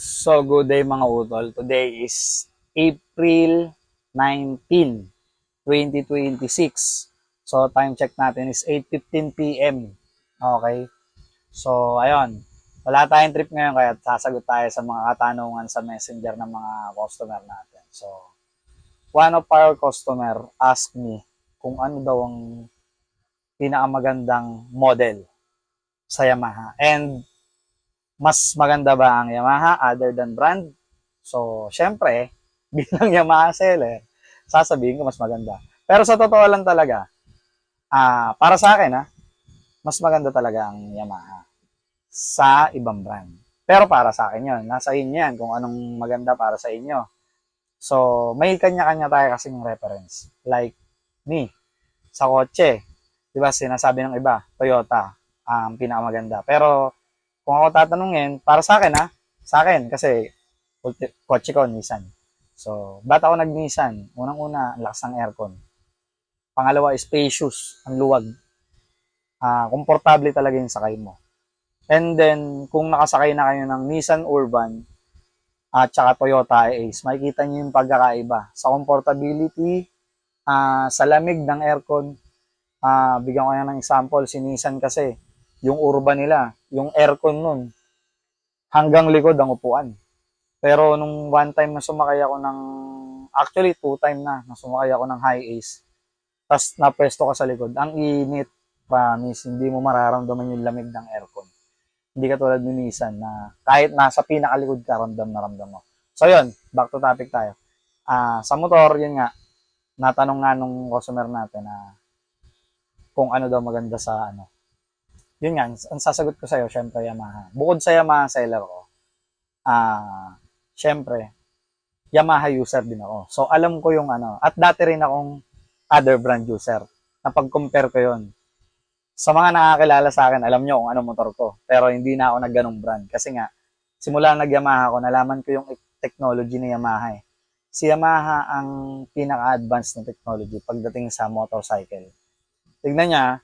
So, good day mga utol. Today is April 19, 2026. So, time check natin is 8:15 p.m. Okay? So, ayun. Wala tayong trip ngayon kaya sasagot tayo sa mga katanungan sa messenger ng mga customer natin. So, one of our customer asked me kung ano daw ang pinakamagandang model sa Yamaha. And mas maganda ba ang Yamaha other than brand? So, syempre, bilang Yamaha seller, sasabihin ko mas maganda. Pero sa totoo lang talaga, para sa akin, mas maganda talaga ang Yamaha sa ibang brand. Pero para sa akin yun, nasa inyo yan kung anong maganda para sa inyo. So, may kanya-kanya tayo kasing reference. Like me, sa kotse, di ba sinasabi ng iba, Toyota ang pinakamaganda. Pero kung ako tatanungin, para sa akin sa akin kasi kotse ko Nissan. So, ba't ako nag-Nissan? Unang-una, ang lakas ng aircon. Pangalawa, spacious, ang luwag. Komportable talaga yung sakay mo. And then, kung nakasakay na kayo ng Nissan Urban at saka Toyota Ace, makikita niyo yung pagkakaiba sa comfortability, sa lamig ng aircon. Bigyan ko ng example, si Nissan kasi, yung Urban nila, yung aircon nun, hanggang likod ang upuan. Pero nung one time na sumakay ako ng, actually two time na sumakay ako ng high ace, tapos napwesto ka sa likod, ang init, promise, hindi mo mararamdaman yung lamig ng aircon. Hindi ka tulad ni Nissan na kahit nasa pinakalikod ka, ramdam na ramdam mo. So yun, back to topic tayo. Sa motor, yun nga, natanong nga nung customer natin na kung ano daw maganda sa ano. Yun nga, ang sasagot ko sa'yo, syempre Yamaha. Bukod sa Yamaha seller ko, syempre, Yamaha user din ako. So, alam ko yung ano, at dati rin akong other brand user. Napag-compare ko yun. Sa mga nakakilala sa akin, alam nyo kung ano motor ko. Pero hindi na ako nagganong brand. Kasi nga, simula nag-Yamaha ako, nalaman ko yung technology ni Yamaha eh. Si Yamaha ang pinaka-advanced na technology pagdating sa motorcycle. Tignan niya,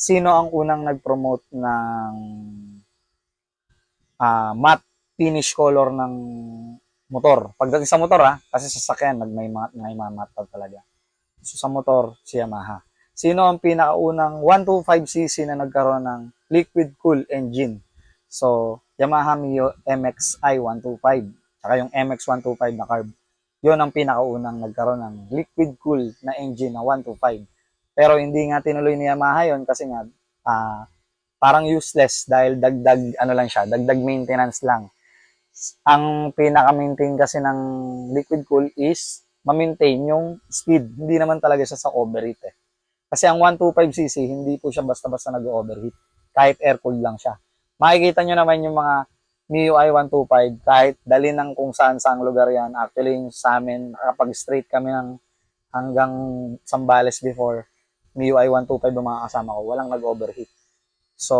sino ang unang nag-promote ng matte finish color ng motor. Pagdating sa motor kasi sa sasakyan may matte talaga. So sa motor, si Yamaha. Sino ang pinakaunang 125cc na nagkaroon ng liquid cool engine? So, Yamaha Mio MXI 125, saka yung MX 125 na carb. Yun ang pinakaunang nagkaroon ng liquid cool na engine na 125. Pero hindi nga tinuloy ni Yamaha yun kasi nga parang useless dahil dagdag ano lang siya, dagdag maintenance lang. Ang pinaka-maintain kasi ng liquid cool is ma-maintain yung speed. Hindi naman talaga siya sa overheat eh. Kasi ang 125cc, hindi po siya basta-basta nag-overheat. Kahit air-cooled lang siya. Makikita nyo naman yung mga MIUI 125, kahit dali ng kung saan-saang lugar yan. Actually, yung sa amin, kapag straight kami ng hanggang Sambales before, MIUI 125 yung mga kasama ko, walang nag-overheat. So,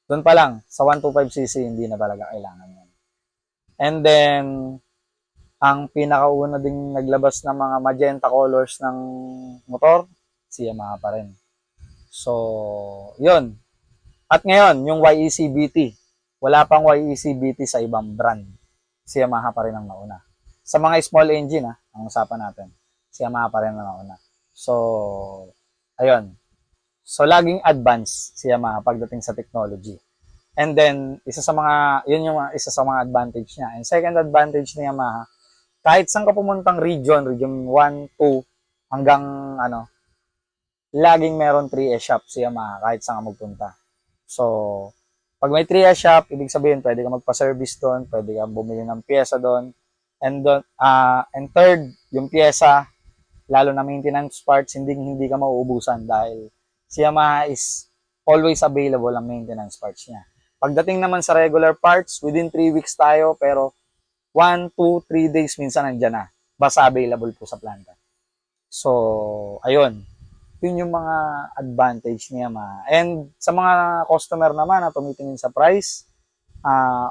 doon pa lang, sa 125cc, hindi na talaga kailangan yan. And then, ang pinakauna ding naglabas ng mga magenta colors ng motor, si Yamaha pa rin. So, yun. At ngayon, yung YEC BT. Wala pang YEC BT sa ibang brand. Si Yamaha pa rin ang nauna. Sa mga small engine, ang usapan natin. Si Yamaha pa rin ang nauna. So, ayun. So, laging advance si Yamaha pagdating sa technology. And then, yun yung isa sa mga advantage niya. And second advantage ni Yamaha, kahit saan ka pumuntang region 1, 2, hanggang laging meron 3S shop si Yamaha kahit saan ka magpunta. So, pag may 3S shop, ibig sabihin pwede ka magpa-service doon, pwede ka bumili ng pyesa doon. And third, yung pyesa, lalo na maintenance parts, hindi ka mauubusan dahil si Yamaha is always available ang maintenance parts niya. Pagdating naman sa regular parts, within 3 weeks tayo, pero 1, 2, 3 days minsan nandyan na. Basta available po sa planta. So, ayun. Yun yung mga advantage niya And sa mga customer naman na tumitingin sa price,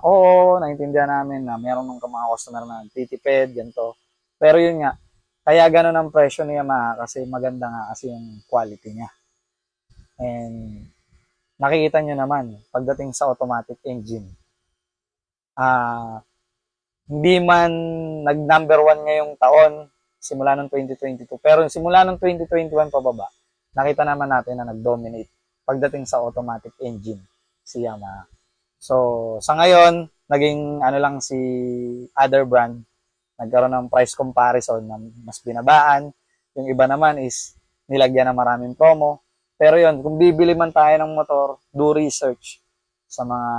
oo, naintindihan namin na meron ng mga customer na titipid, ganito. Pero yun nga, kaya ganun ang presyo niya kasi maganda nga kasi yung quality niya. And nakikita nyo naman, pagdating sa automatic engine, Ah, hindi man nag-number one ngayong taon, simula ng 2022, pero simula ng 2021 pababa, nakita naman natin na nag-dominate pagdating sa automatic engine si Yamaha. So, sa ngayon, naging ano lang si other brand, nagkaroon ng price comparison na mas binabaan. Yung iba naman is nilagyan ng maraming promo. Pero yon, kung bibili man tayo ng motor, do research sa mga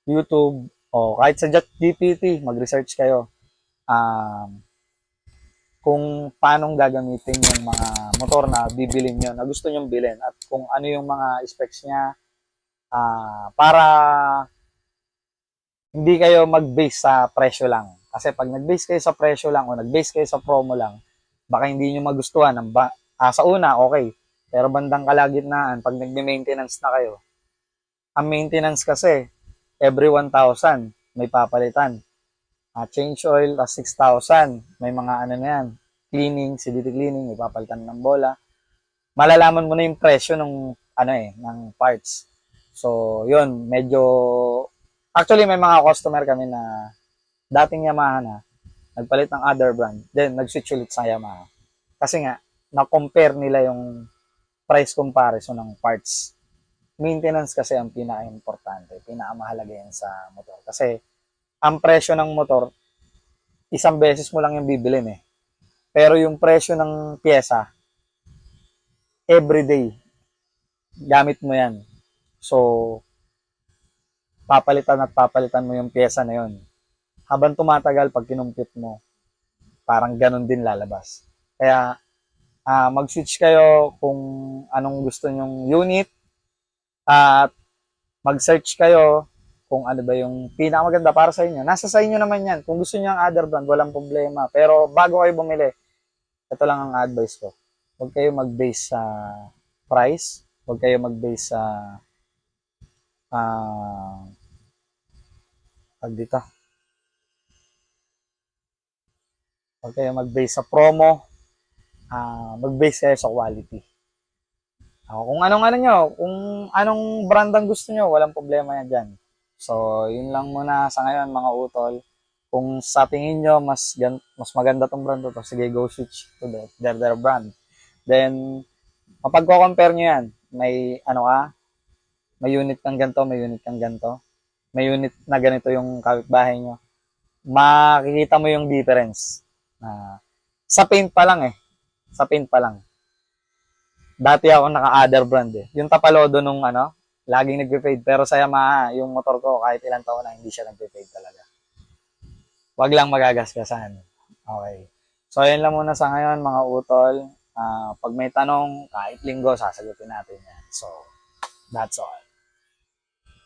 YouTube o kahit sa ChatGPT, mag-research kayo kung paano gagamitin yung mga motor na bibilin nyo, na gusto nyong bilhin, at kung ano yung mga specs niya para hindi kayo mag-base sa presyo lang. Kasi pag nag-base kayo sa presyo lang o nag-base kayo sa promo lang, baka hindi nyo magustuhan. Sa una, okay. Pero bandang kalagitnaan, pag nag-maintenance na kayo, ang maintenance kasi, every 1,000, may papalitan. Change oil, 6,000. May mga ano na yan, cleaning, CVT cleaning, may papalitan ng bola. Malalaman mo na yung presyo ng, ng parts. So, yun, medyo actually, may mga customer kami na dating Yamaha na, nagpalit ng other brand, then nag-switch ulit sa Yamaha. Kasi nga, na-compare nila yung price comparison ng parts. Maintenance kasi ang pinaka-importante, pinaka-mahalaga yan sa motor. Kasi, ang presyo ng motor, isang beses mo lang yung bibilin eh. Pero yung presyo ng pyesa, everyday, gamit mo yan. So, papalitan mo yung pyesa na yun. Habang tumatagal, pag kinumpit mo, parang ganun din lalabas. Kaya, mag-switch kayo kung anong gusto nyong unit at mag-search kayo kung ano ba yung pinakamaganda para sa inyo. Nasa sa inyo naman yan. Kung gusto niyo ang other brand, walang problema. Pero bago kayo bumili, ito lang ang advice ko. Huwag kayo mag-base sa price. Huwag kayo mag-base sa dito. Huwag kayo mag-base sa promo. Mag-base kayo sa quality. Kung anong ano nyo, kung anong brand ang gusto nyo, walang problema yan dyan. So, yun lang muna sa ngayon mga utol. Kung sa tingin nyo, mas maganda tong brand to, sige, go switch to their brand. Then, mapagko-compare nyo yan, may ano ka, may unit kang ganito, may unit kang ganito, may unit na ganito yung kapitbahay nyo, makikita mo yung difference. Sa paint pa lang eh. Sa paint pa lang. Dati ako naka-other brand eh. Yung Tapalodo nung laging nagpe-fade. Pero sa Yamaha, yung motor ko kahit ilang taon na hindi siya nagpe-fade talaga. Wag lang magagasgasan. Okay. So, ayun lang muna sa ngayon mga utol. Pag may tanong, kahit linggo, sasagutin natin yan. So, that's all.